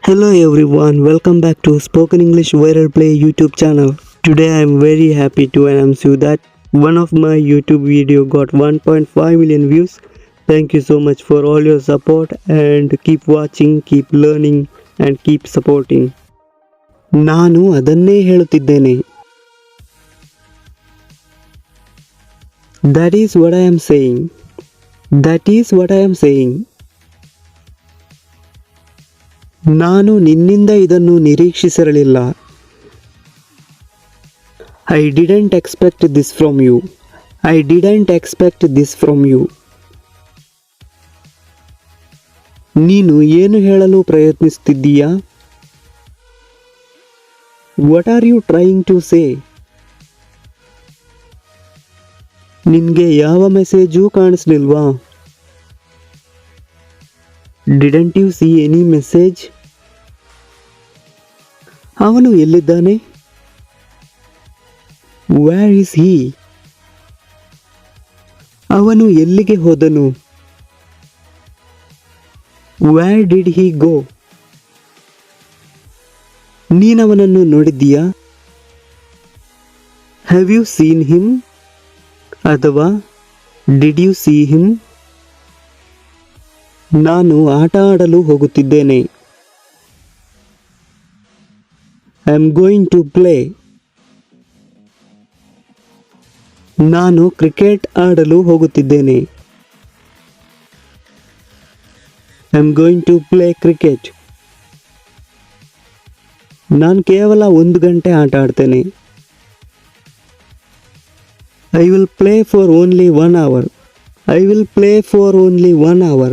Hello everyone, welcome back to Spoken English Viral Play YouTube channel. Today I am very happy to announce you that one of my YouTube video got 1.5 million views. Thank you so much for all your support and keep watching, keep learning and keep supporting. ನಾನು ಅದನ್ನೇ ಹೇಳುತ್ತಿದ್ದೇನೆ. That is what I am saying. That is what I am saying. ನಾನು ನಿನ್ನಿಂದ ಇದನ್ನು ನಿರೀಕ್ಷಿಸಿರಲಿಲ್ಲ. I didn't expect this from you. I didn't expect this from you. ನೀನು ಏನು ಹೇಳಲು ಪ್ರಯತ್ನಿಸುತ್ತಿದ್ದೀಯಾ? What are you trying to say? ನಿನ್ಗೆ ಯಾವ ಮೆಸೇಜೂ ಕಾಣಿಸ್ಲಿಲ್ವಾ? Didn't you see any message? ಅವನು ಎಲ್ಲಿದ್ದಾನೆ? Where is he? ಅವನು ಎಲ್ಲಿಗೆ ಹೋದನು? Where did he go? ನೀನವನನ್ನು ನೋಡಿದ್ದೀಯಾ? Have you seen him? ಅಥವಾ Did you see him? ನಾನು ಆಟ ಆಡಲು ಹೋಗುತ್ತಿದ್ದೇನೆ. I am going to play. ನಾನು ಕ್ರಿಕೆಟ್ ಆಡಲು ಹೋಗುತ್ತಿದ್ದೇನೆ. I am going to play cricket. ನಾನು ಕೇವಲ 1 ಗಂಟೆ ಆಟ ಆಡ್ತೇನೆ. I will play for only 1 hour. I will play for only 1 hour.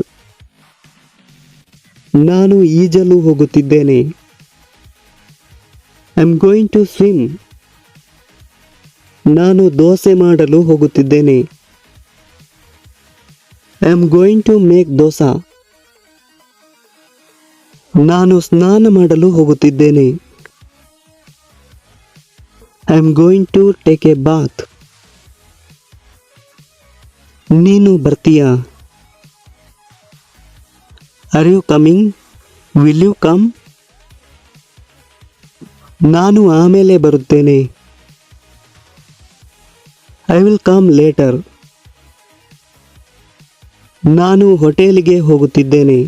ನಾನು ಈಜಲು ಹೋಗುತ್ತಿದ್ದೇನೆ. I am going to swim. ನಾನು ದೋಸೆ ಮಾಡಲು ಹೋಗುತ್ತಿದ್ದೇನೆ. I am going to make dosa. ನಾನು ಸ್ನಾನ ಮಾಡಲು ಹೋಗುತ್ತಿದ್ದೇನೆ. I am going to take a bath. ನೀನು ಬರ್ತೀಯಾ? Are you coming? Will you come? ನಾನು ಆಮೇಲೆ ಬರುತ್ತೇನೆ. I will come later. ನಾನು ಹೋಟೆಲಿಗೆ ಹೋಗುತ್ತಿದ್ದೇನೆ.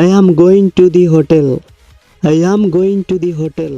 I am going to the hotel. I am going to the hotel.